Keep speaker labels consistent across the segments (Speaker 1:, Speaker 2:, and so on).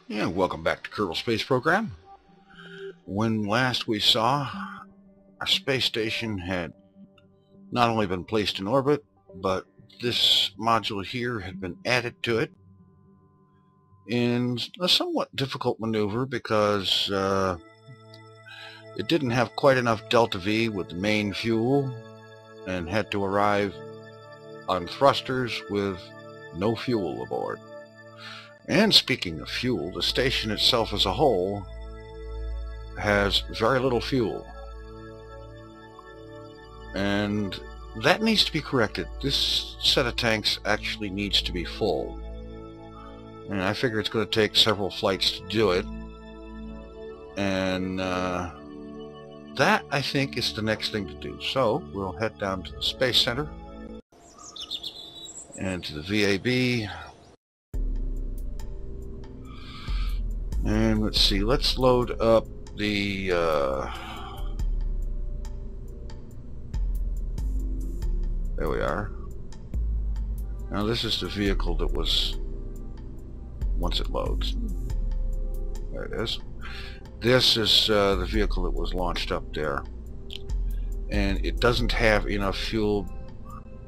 Speaker 1: Yeah, welcome back to Kerbal Space Program. When last we saw, our space station had not only been placed in orbit, but this module here had been added to it in a somewhat difficult maneuver because it didn't have quite enough delta V with the main fuel and had to arrive on thrusters with no fuel aboard. And speaking of fuel, the station itself as a whole has very little fuel. And that needs to be corrected. This set of tanks actually needs to be full. And I figure it's going to take several flights to do it. And that, I think, is the next thing to do. So we'll head down to the Space Center and to the VAB. And let's see, let's load up the there we are. Now this is the vehicle that was, once it loads, there it is. This is the vehicle that was launched up there, and it doesn't have enough fuel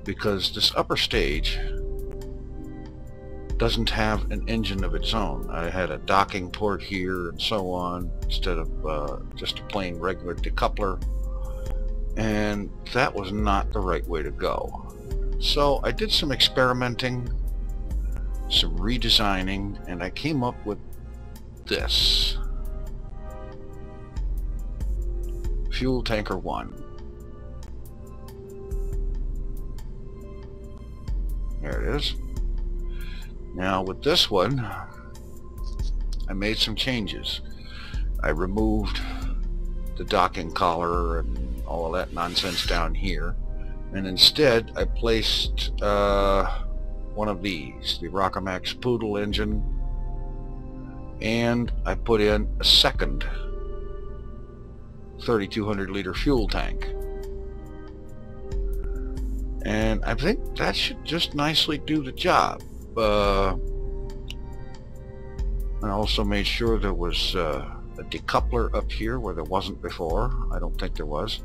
Speaker 1: because this upper stage doesn't have an engine of its own. I had a docking port here and so on instead of just a plain regular decoupler, and that was not the right way to go. So I did some experimenting, some redesigning, and I came up with this. Fuel Tanker 1. There it is. Now with this one, I made some changes. I removed the docking collar and all of that nonsense down here, and instead I placed one of these, the Rocamax Poodle engine, and I put in a second 3,200 liter fuel tank. And I think that should just nicely do the job. I also made sure there was a decoupler up here where there wasn't before. I don't think there was.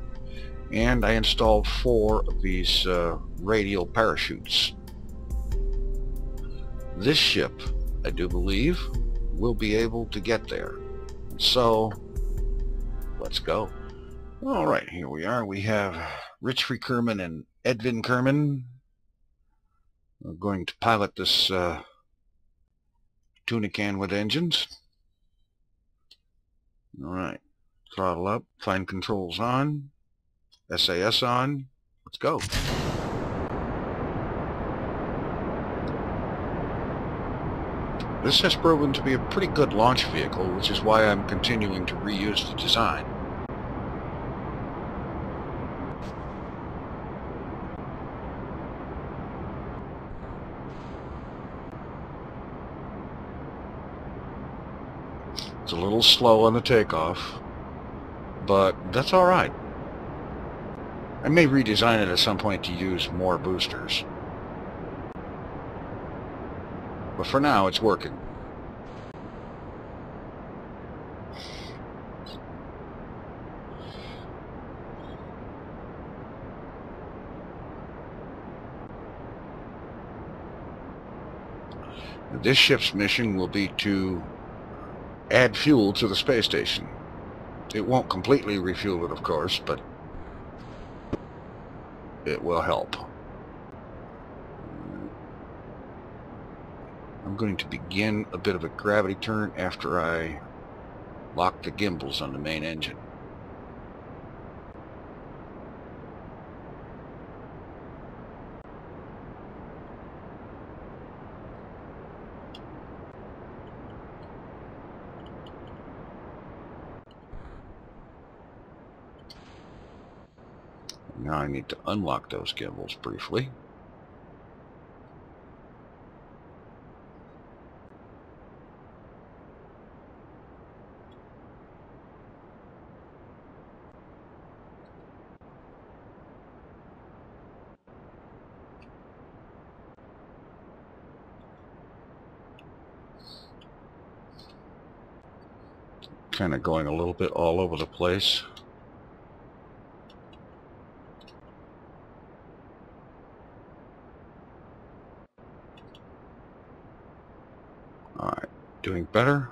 Speaker 1: And I installed 4 of these radial parachutes. This ship, I do believe, will be able to get there. So, let's go. Alright, here we are. We have Rich Kerman and Edwin Kerman. We're going to pilot this tuna can with engines. Alright, throttle up, fine controls on, SAS on, let's go. This has proven to be a pretty good launch vehicle, which is why I'm continuing to reuse the design. It's a little slow on the takeoff, but that's alright. I may redesign it at some point to use more boosters. But for now, it's working. This ship's mission will be to add fuel to the space station. It won't completely refuel it, of course, but it will help. I'm going to begin a bit of a gravity turn after I lock the gimbals on the main engine. Now I need to unlock those gimbals briefly. kind of going a little bit all over the place. Alright, doing better.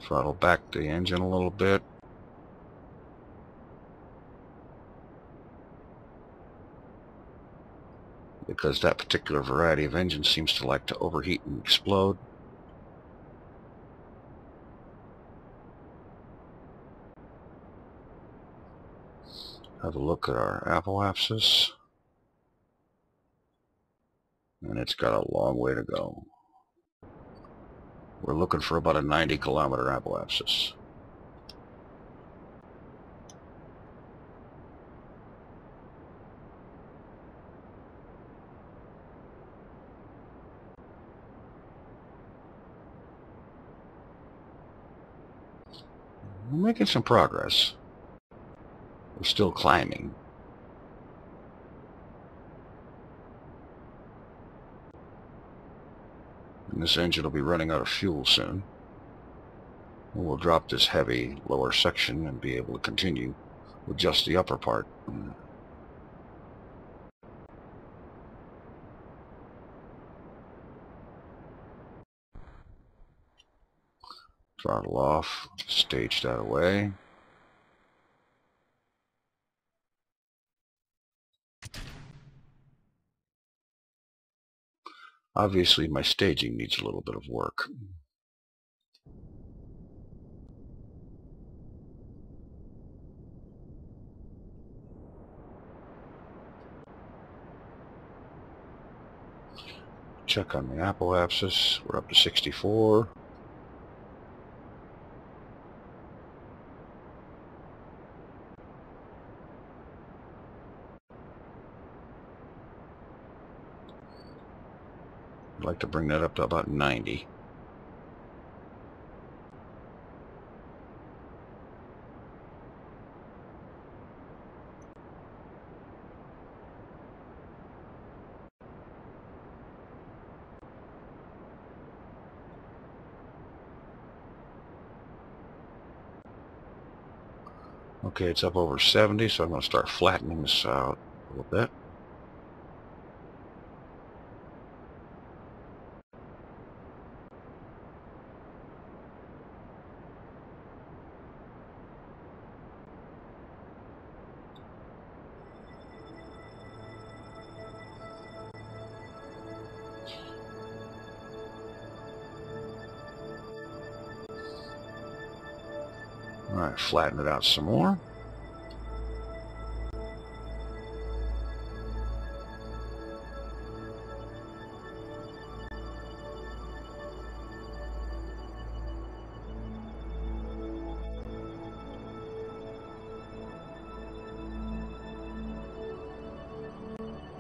Speaker 1: Throttle back the engine a little bit. Because that particular variety of engine seems to like to overheat and explode. Have a look at our apoapsis. And it's got a long way to go. We're looking for about a 90-kilometer apoapsis. We're making some progress. We're still climbing. And this engine will be running out of fuel soon. And we'll drop this heavy lower section and be able to continue with just the upper part. Throttle off, stage that away. Obviously my staging needs a little bit of work. Check on the apoapsis. We're up to 64. I'd like to bring that up to about 90. Okay, it's up over 70, so I'm going to start flattening this out a little bit. Alright, flatten it out some more.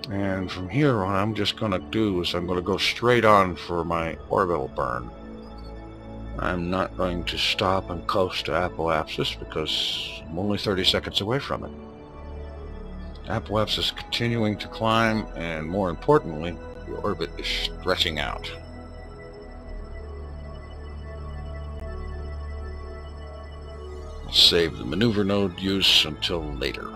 Speaker 1: And from here on, I'm just going to do is I'm going to go straight on for my orbital burn. I'm not going to stop and coast to apoapsis because I'm only 30 seconds away from it. Apoapsis is continuing to climb, and more importantly, the orbit is stretching out. I'll save the maneuver node use until later,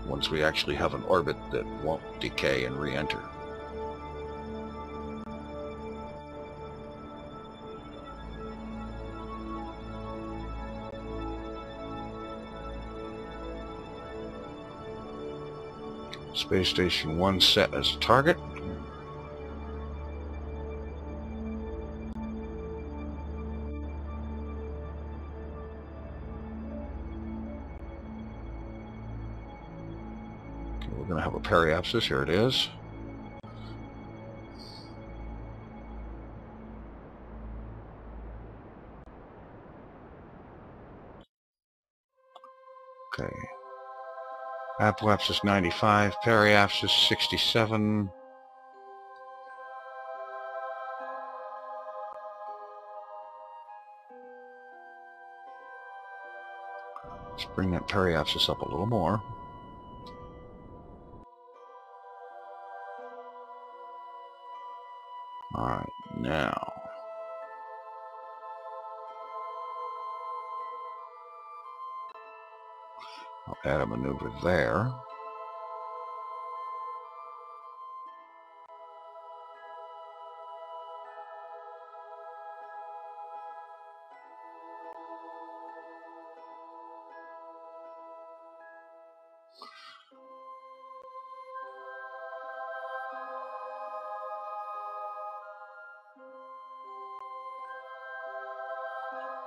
Speaker 1: once we actually have an orbit that won't decay and re-enter. Space Station 1 set as a target. Okay, we're going to have a periapsis. Here it is. Okay. Apoapsis 95, periapsis 67. Let's bring that periapsis up a little more. Alright, now I'll add a maneuver there.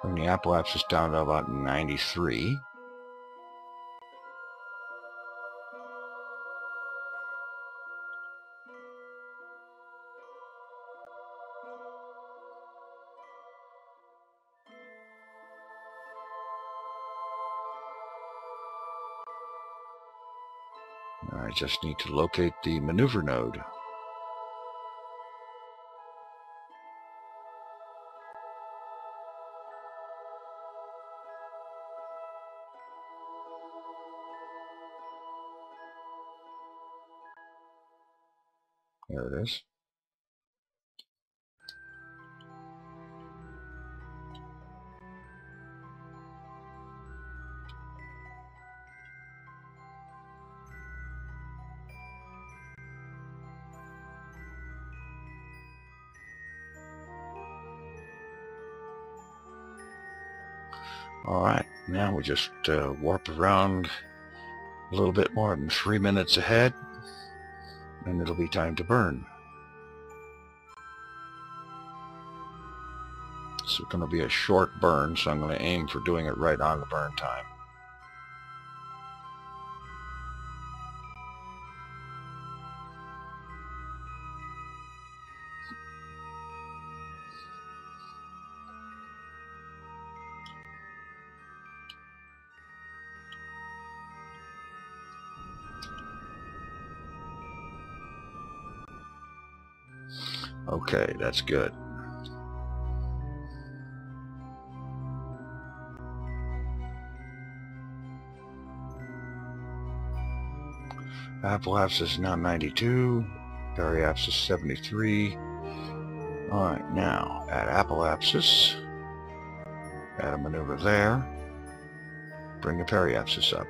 Speaker 1: Bring the apoapsis down to about 93. I just need to locate the maneuver node. There it is. Alright, now we just warp around a little bit more than 3 minutes ahead, and it'll be time to burn. It's going to be a short burn, so I'm going to aim for doing it right on the burn time. Okay, that's good. Apoapsis now 92, periapsis 73. Alright, now add apoapsis, add a maneuver there, bring the periapsis up.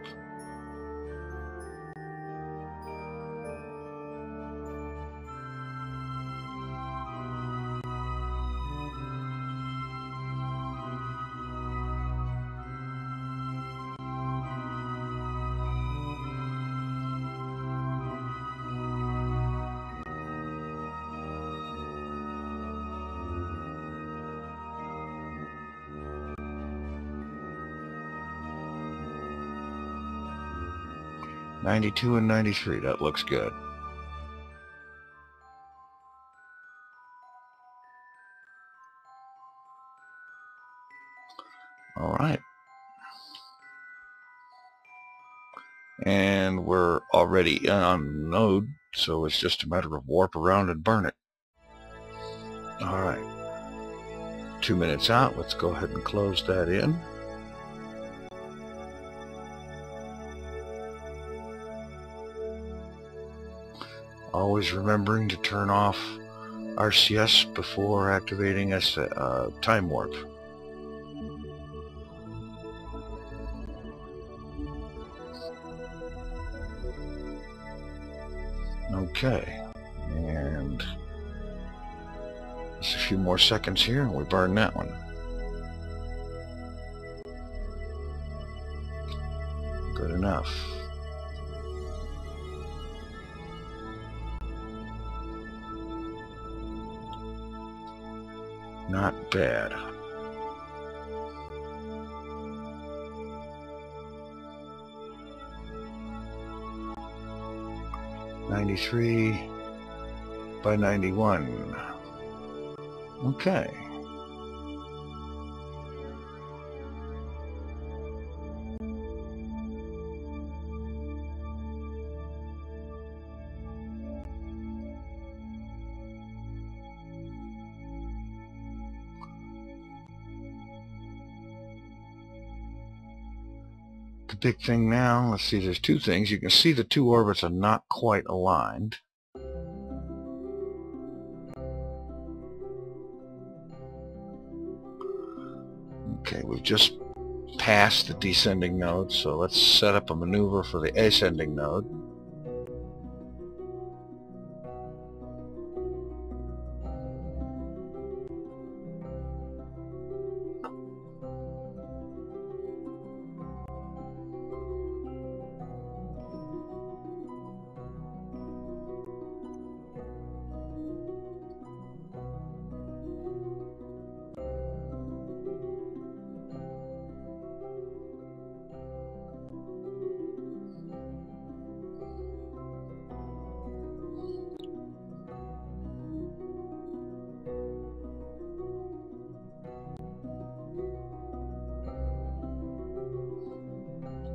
Speaker 1: '92 and 93, that looks good. Alright. And we're already on the node, so it's just a matter of warp around and burn it. Alright. 2 minutes out, let's go ahead and close that in. Always remembering to turn off RCS before activating time warp. Okay, and just a few more seconds here and we burn that one. Good enough. Not bad. '93 by 91. Okay. The big thing now, let's see, there's two things. You can see the two orbits are not quite aligned. Okay, we've just passed the descending node, so let's set up a maneuver for the ascending node.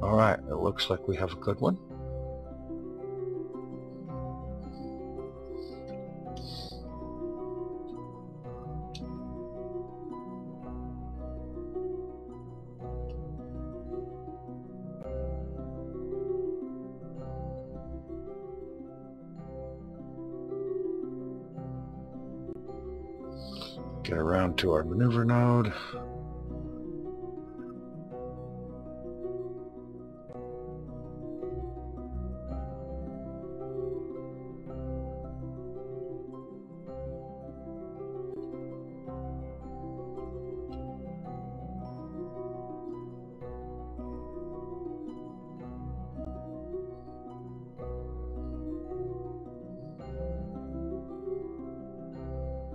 Speaker 1: Alright, it looks like we have a good one. Get around to our maneuver node.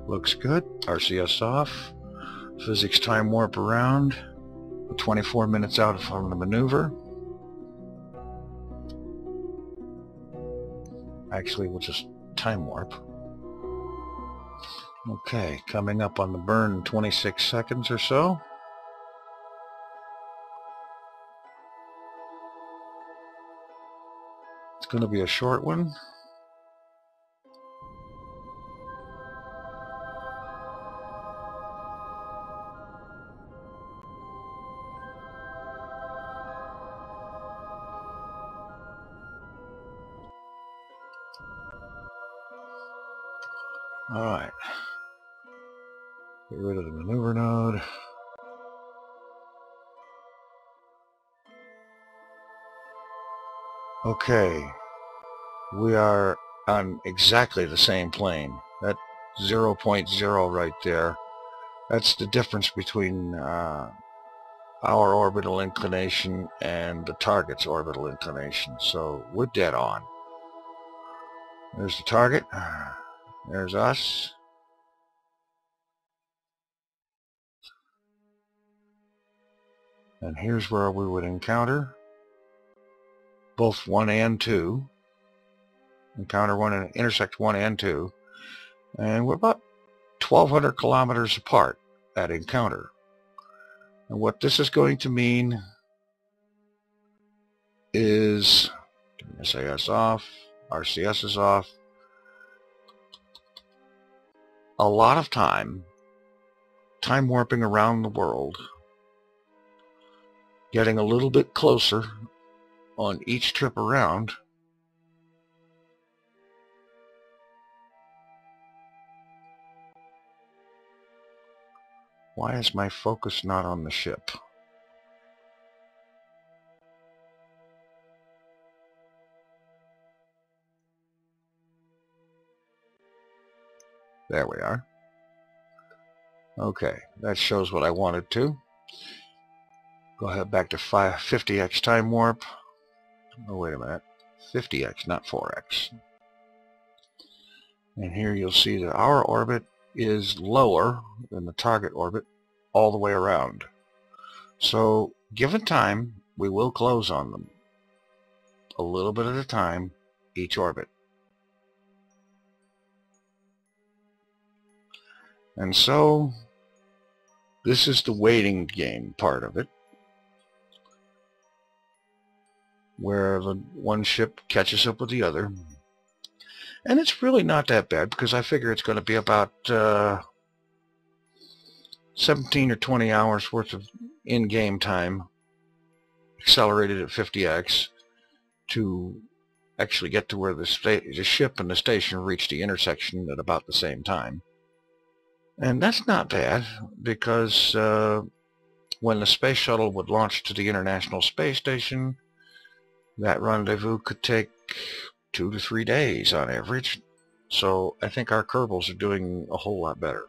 Speaker 1: Looks good. RCS off. Physics time warp around. 24 minutes out from the maneuver. Actually, we'll just time warp. Okay, coming up on the burn in 26 seconds or so. It's going to be a short one. Alright, get rid of the maneuver node. Okay, we are on exactly the same plane. That 0.0 right there, that's the difference between our orbital inclination and the target's orbital inclination. So we're dead on. There's the target. There's us. And here's where we would encounter both 1 and 2. Encounter 1 and intersect 1 and 2. And we're about 1,200 kilometers apart at encounter. And what this is going to mean is SAS off, RCS is off. A lot of time warping around the world, getting a little bit closer on each trip around. Why is my focus not on the ship? There we are. Okay, that shows what I wanted to. Go ahead back to 50x time warp. Oh, wait a minute. 50x, not 4x. And here you'll see that our orbit is lower than the target orbit all the way around. So, given time, we will close on them. A little bit at a time, each orbit. And so, this is the waiting game part of it, where the one ship catches up with the other. And it's really not that bad, because I figure it's going to be about 17 or 20 hours worth of in-game time, accelerated at 50x, to actually get to where the ship and the station reach the intersection at about the same time. And that's not bad, because when the space shuttle would launch to the International Space Station, that rendezvous could take 2 to 3 days on average. So I think our Kerbals are doing a whole lot better.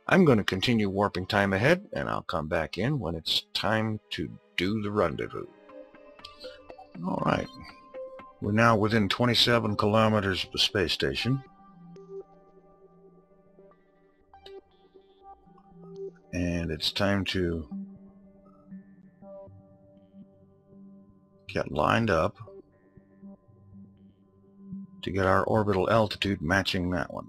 Speaker 1: I'm going to continue warping time ahead, and I'll come back in when it's time to do the rendezvous. Alright, we're now within 27 kilometers of the space station. And it's time to get lined up to get our orbital altitude matching that one.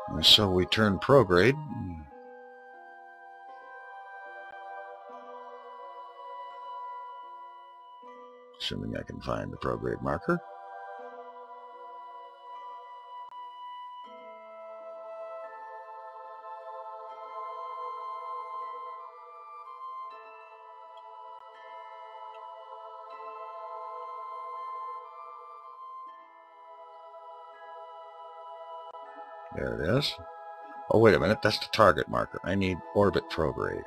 Speaker 1: And so we turn prograde. Assuming I can find the prograde marker. There it is. Oh, wait a minute, that's the target marker. I need orbit prograde.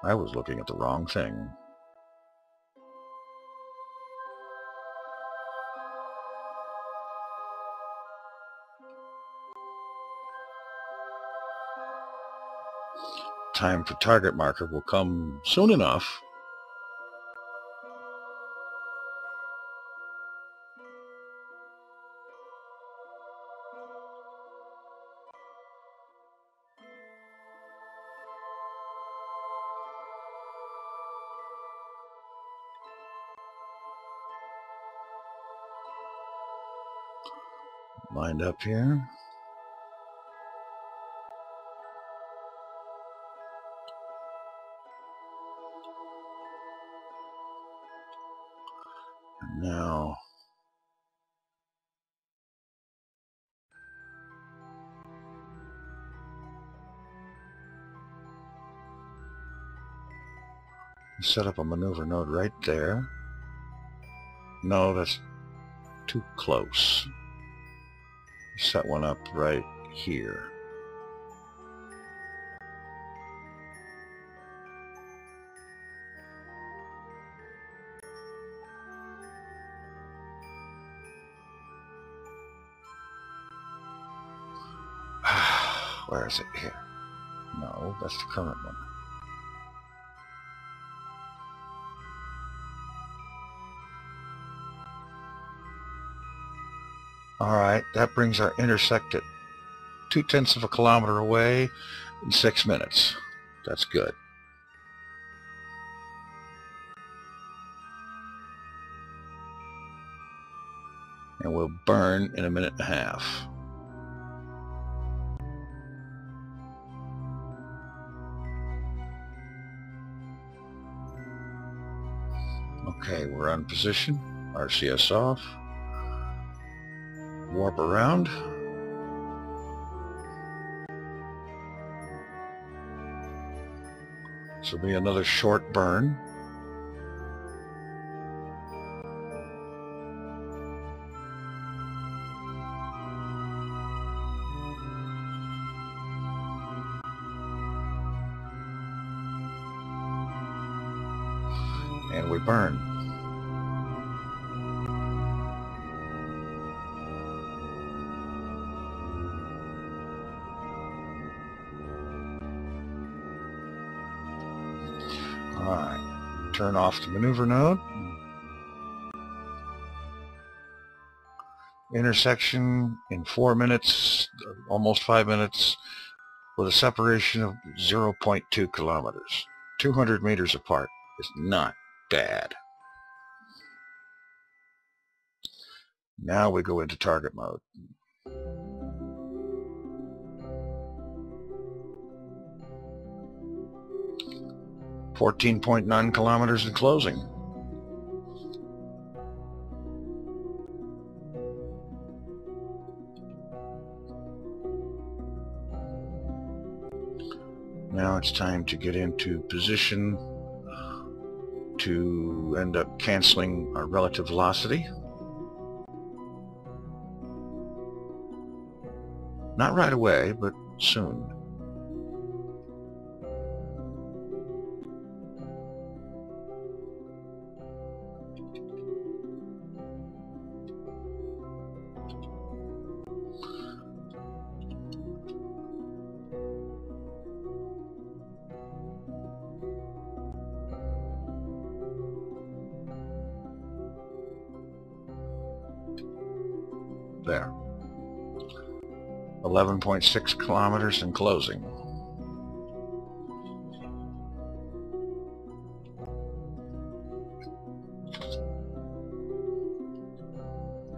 Speaker 1: I was looking at the wrong thing. Time for target marker will come soon enough. Lined up here. And now set up a maneuver node right there. No, that's too close. Set one up right here. Where is it? Here. No, that's the current one. Alright, that brings our intersect at 0.2 of a kilometer away in 6 minutes. That's good. And we'll burn in 1.5 minutes. Okay, we're on position. RCS off. Warp around. This will be another short burn. And we burn. Alright, turn off the maneuver node. Intersection in 4 minutes, almost 5 minutes, with a separation of 0.2 kilometers. 200 meters apart is not bad. Now we go into target mode. $14.9 kilometers in closing. Now it's time to get into position to end up canceling our relative velocity. Not right away, but soon. There. 11.6 kilometers and closing.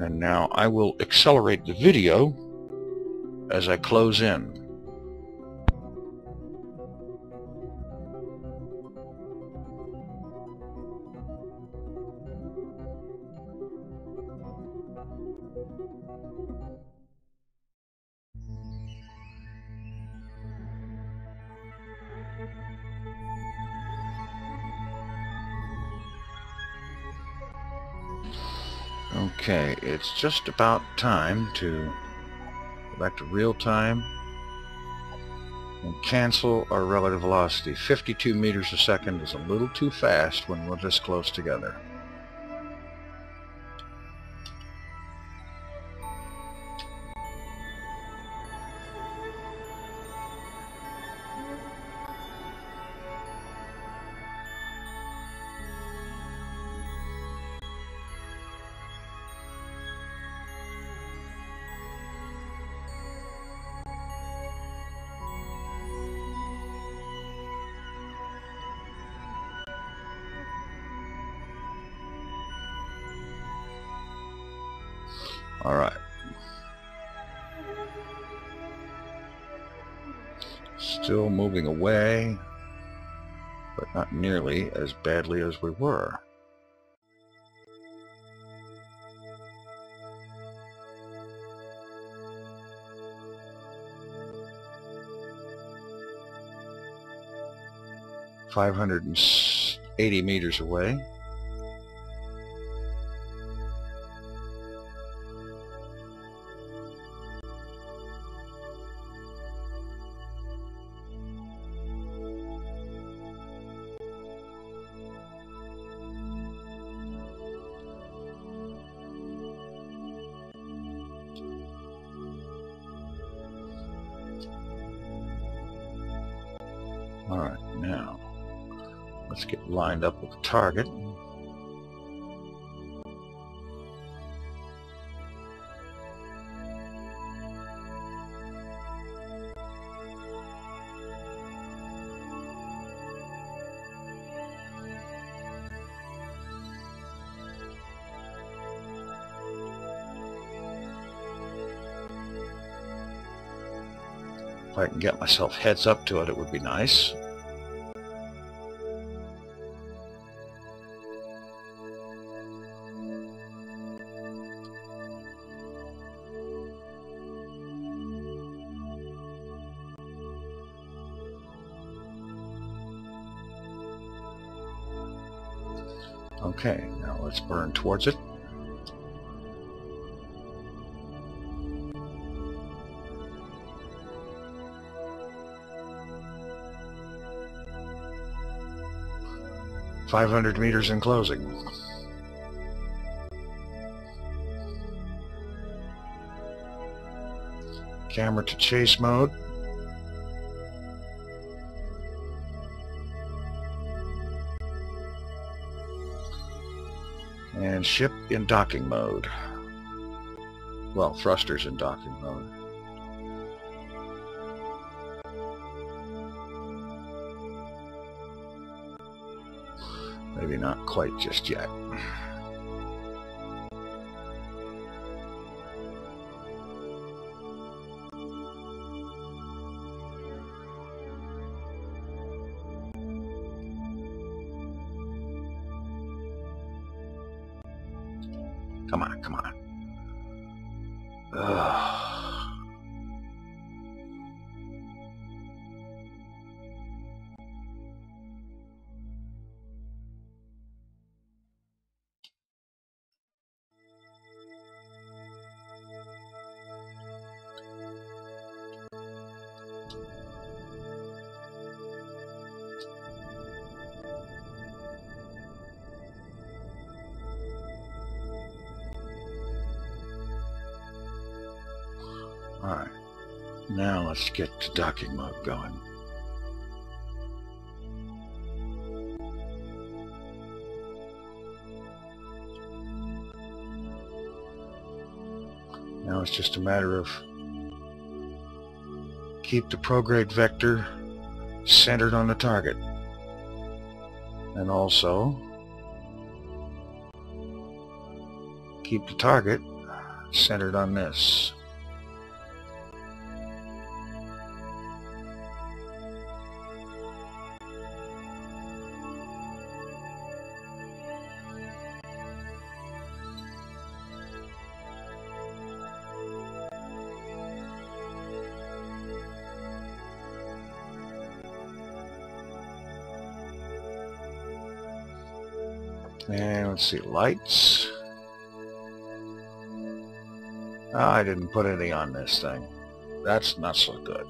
Speaker 1: And now I will accelerate the video as I close in. Okay, it's just about time to go back to real time and cancel our relative velocity. 52 meters a second is a little too fast when we're this close together. All right. Still moving away, but not nearly as badly as we were. $580 meters away. All right, now let's get lined up with the target. If I can get myself heads up to it, it would be nice. Okay, now let's burn towards it. $500 meters in closing. Camera to chase mode. And ship in docking mode. Well, thrusters in docking mode. Maybe not quite just yet. Come on, come on. Ugh. Alright, now let's get the docking mode going. Now it's just a matter of keep the prograde vector centered on the target, and also keep the target centered on this. And let's see, lights. Oh, I didn't put anything on this thing. That's not so good.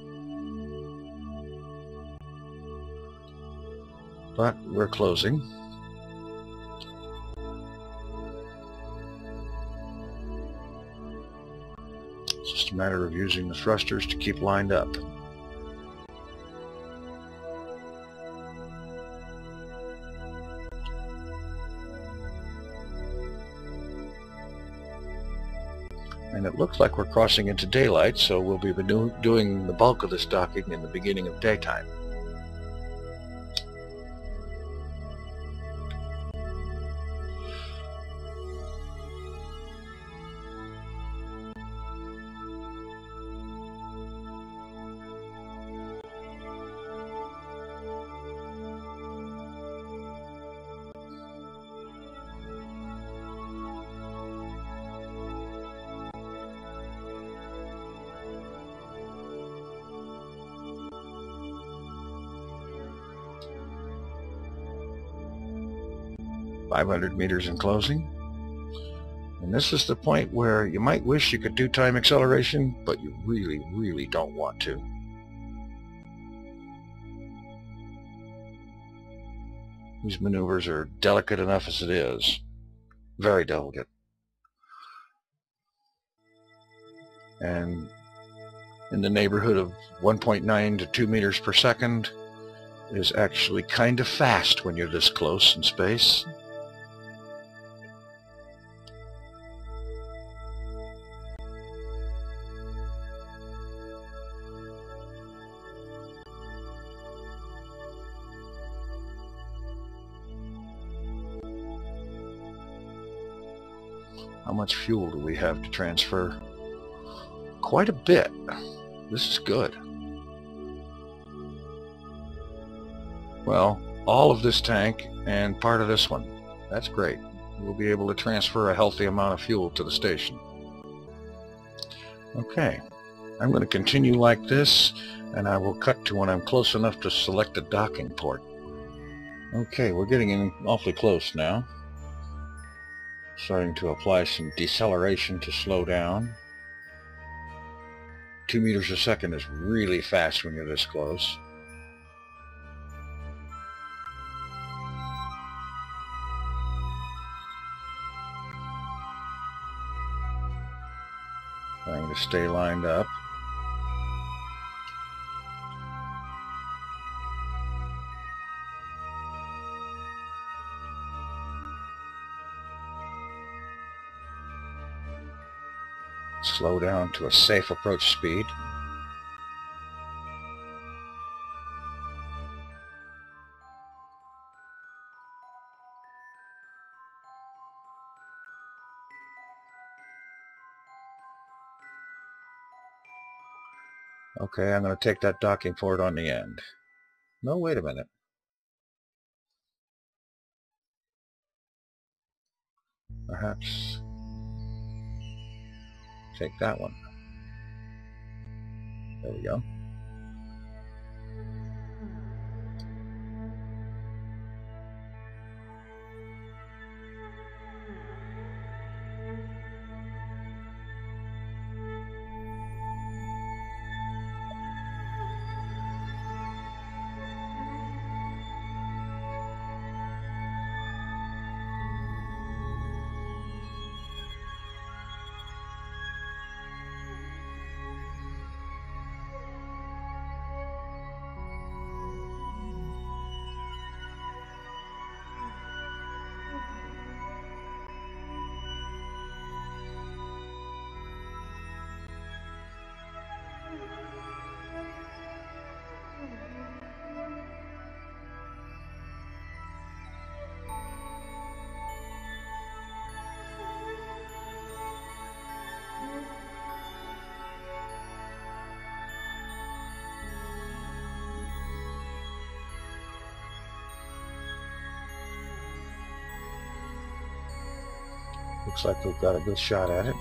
Speaker 1: But we're closing. It's just a matter of using the thrusters to keep lined up. And it looks like we're crossing into daylight, so we'll be doing the bulk of this docking in the beginning of daytime. .500 meters in closing. And this is the point where you might wish you could do time acceleration, but you really, really don't want to. These maneuvers are delicate enough as it is. Very delicate. And in the neighborhood of 1.9 to 2 meters per second is actually kind of fast when you're this close in space. How much fuel do we have to transfer? Quite a bit. This is good. Well, all of this tank and part of this one. That's great. We'll be able to transfer a healthy amount of fuel to the station. Okay, I'm going to continue like this, and I will cut to when I'm close enough to select a docking port. Okay, we're getting in awfully close now. Starting to apply some deceleration to slow down. 2 meters a second is really fast when you're this close. Trying to stay lined up. Slow down to a safe approach speed. Okay, I'm going to take that docking port on the end. No, wait a minute. Perhaps take that one. There we go. Looks like we've got a good shot at it.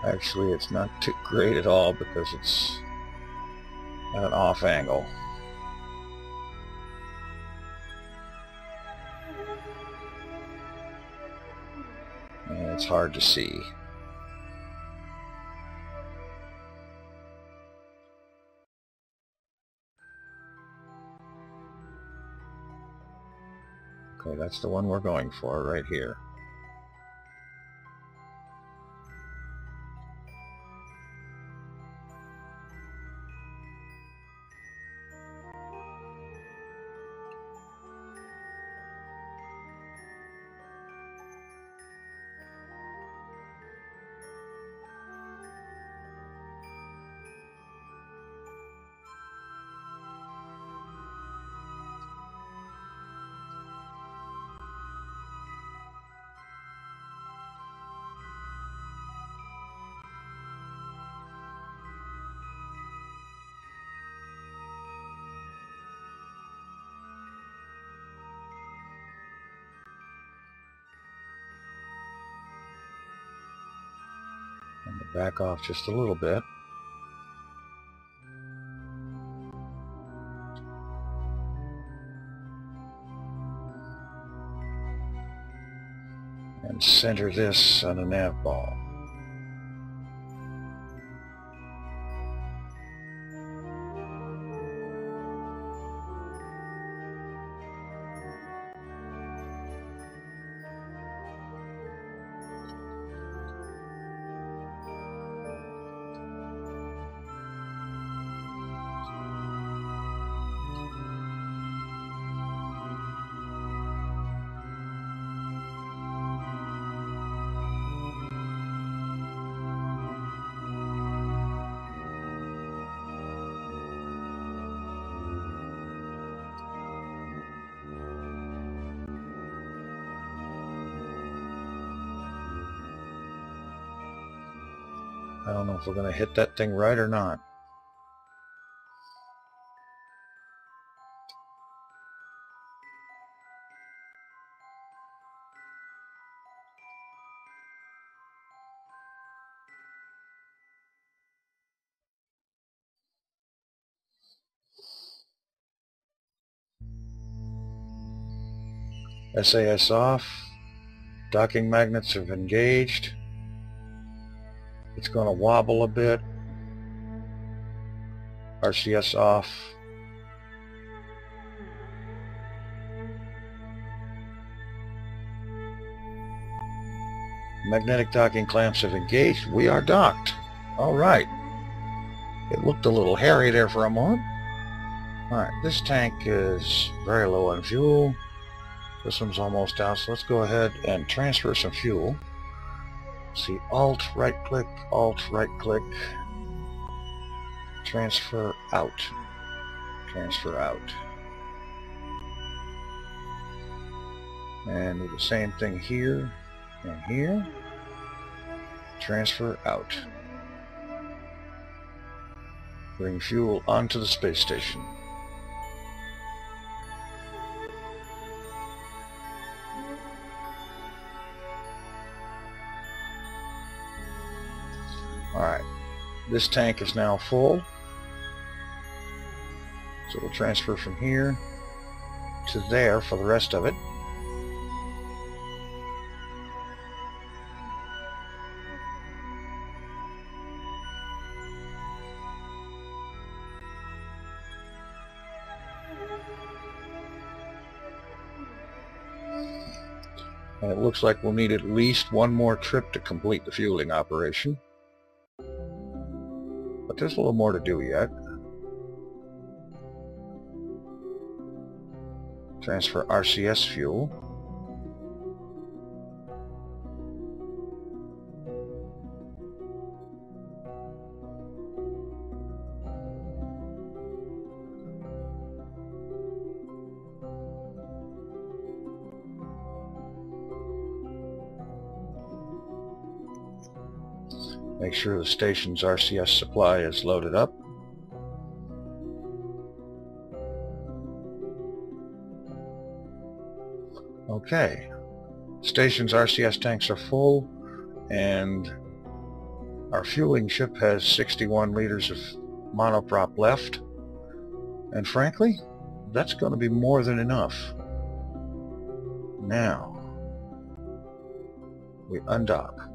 Speaker 1: Actually, it's not too great at all because it's at an off angle. And it's hard to see. Okay, that's the one we're going for right here. And back off just a little bit. And center this on a nav ball. I don't know if we're going to hit that thing right or not. SAS off. Docking magnets have engaged. It's going to wobble a bit. RCS off. Magnetic docking clamps have engaged. We are docked. All right. It looked a little hairy there for a moment. All right, this tank is very low on fuel. This one's almost out, so let's go ahead and transfer some fuel. See, Alt, right-click, transfer out, transfer out. And do the same thing here and here. Transfer out. Bring fuel onto the space station. Alright, this tank is now full, so we'll transfer from here to there for the rest of it. And it looks like we'll need at least one more trip to complete the fueling operation. But there's a little more to do yet. Transfer RCS fuel. Make sure the station's RCS supply is loaded up. Okay, Station's RCS tanks are full, and our fueling ship has 61 liters of monoprop left, and frankly, that's going to be more than enough. Now, we undock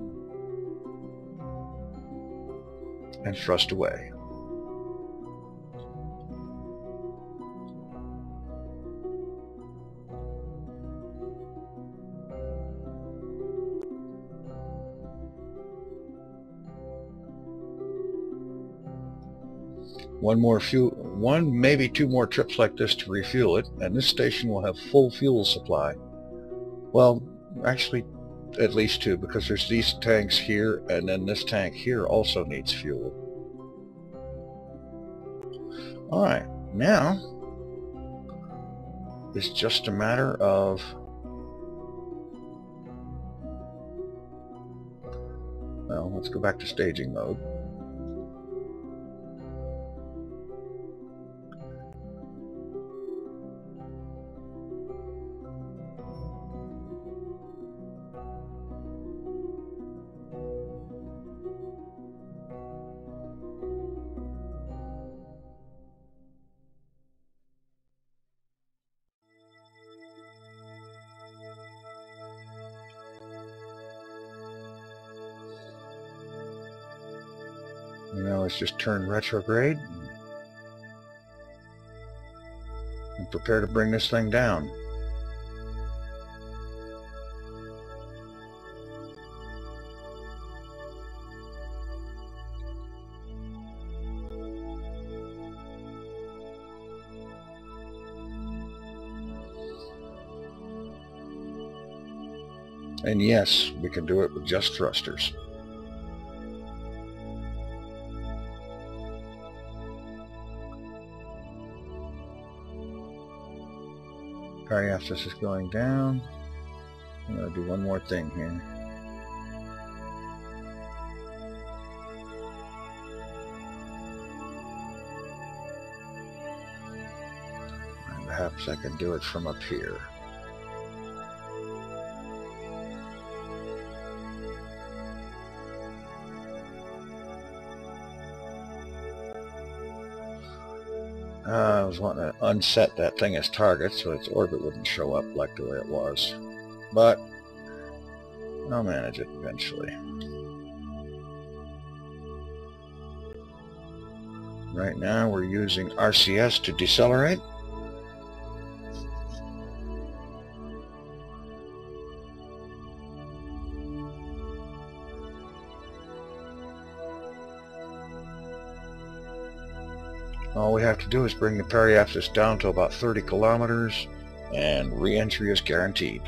Speaker 1: and thrust away. One, maybe two more trips like this to refuel it, and this station will have full fuel supply. Well, actually, at least two, because there's these tanks here, and then this tank here also needs fuel. Alright, now it's just a matter of well, let's go back to staging mode. Now let's just turn retrograde and prepare to bring this thing down. And yes, we can do it with just thrusters. Periapsis is going down. I'm going to do one more thing here. And perhaps I can do it from up here. I was wanting to unset that thing as target so its orbit wouldn't show up like the way it was. But I'll manage it eventually. Right now we're using RCS to decelerate. All we have to do is bring the periapsis down to about 30 kilometers, and re-entry is guaranteed.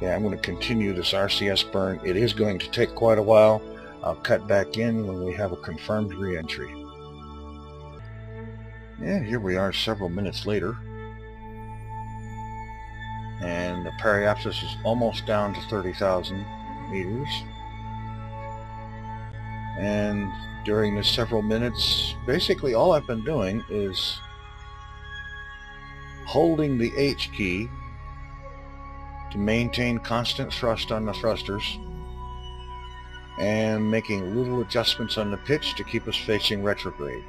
Speaker 1: Yeah, I'm going to continue this RCS burn. It is going to take quite a while. I'll cut back in when we have a confirmed re-entry. And here we are several minutes later. And the periapsis is almost down to 30,000 meters. And during this several minutes, basically all I've been doing is holding the H key to maintain constant thrust on the thrusters and making little adjustments on the pitch to keep us facing retrograde.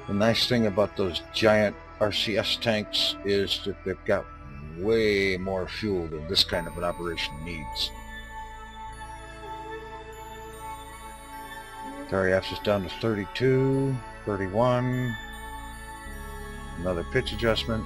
Speaker 1: The nice thing about those giant RCS tanks is that they've got way more fuel than this kind of an operation needs. Periapsis down to 32, 31. Another pitch adjustment.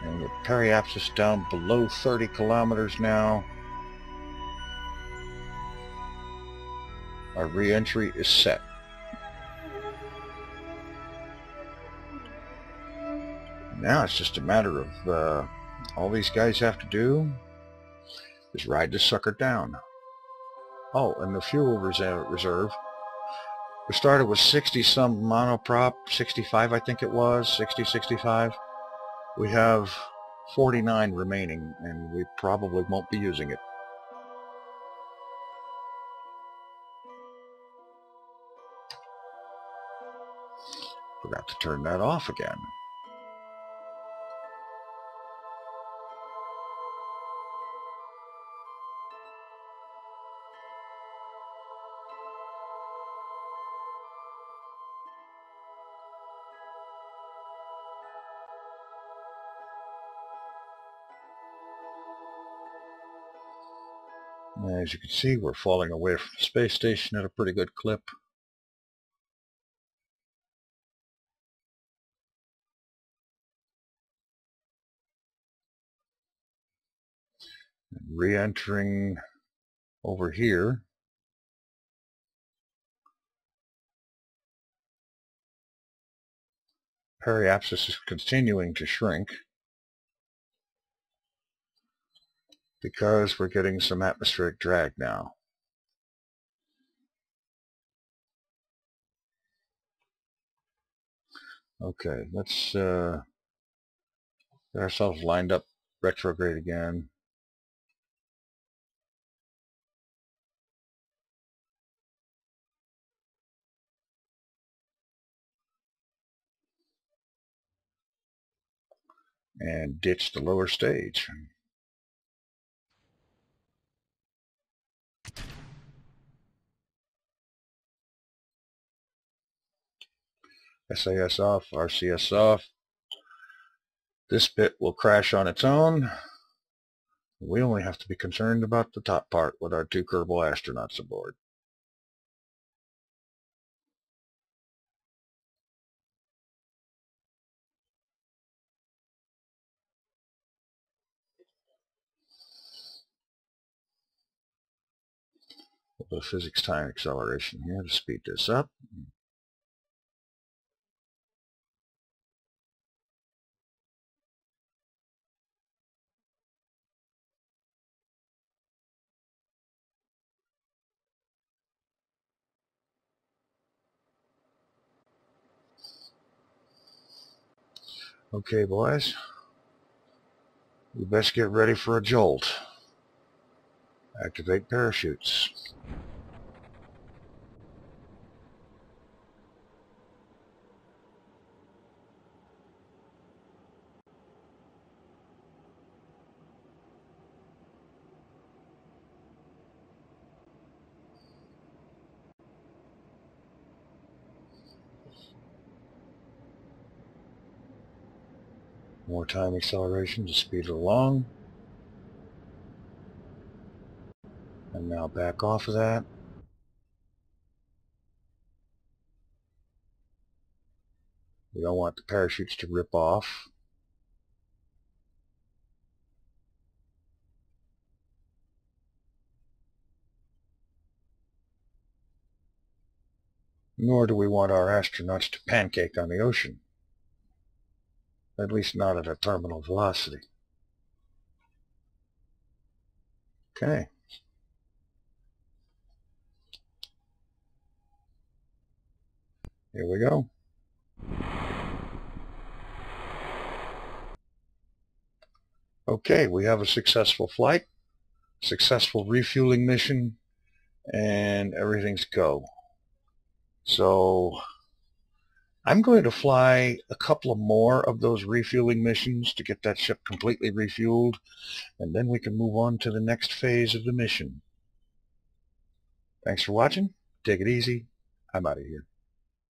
Speaker 1: And with periapsis down below 30 kilometers now. Our re-entry is set. Now it's just a matter of all these guys have to do is ride this sucker down. Oh, and the fuel reserve. We started with 60 some monoprop, 65 I think it was, 60, 65. We have 49 remaining, and we probably won't be using it. Forgot to turn that off again. As you can see, we're falling away from the space station at a pretty good clip. Re-entering over here. Periapsis is continuing to shrink because we're getting some atmospheric drag now. Okay, let's get ourselves lined up retrograde again. And ditch the lower stage. SAS off, RCS off. This bit will crash on its own. We only have to be concerned about the top part with our 2 Kerbal astronauts aboard. A little physics time acceleration here to speed this up. Okay, boys, we best get ready for a jolt. Activate parachutes. More time acceleration to speed it along. And now back off of that. We don't want the parachutes to rip off. Nor do we want our astronauts to pancake on the ocean. At least not at a terminal velocity. Okay. Here we go. Okay, we have a successful flight, successful refueling mission, and everything's go. So I'm going to fly a couple of more of those refueling missions to get that ship completely refueled, and then we can move on to the next phase of the mission. Thanks for watching. Take it easy. I'm out of here.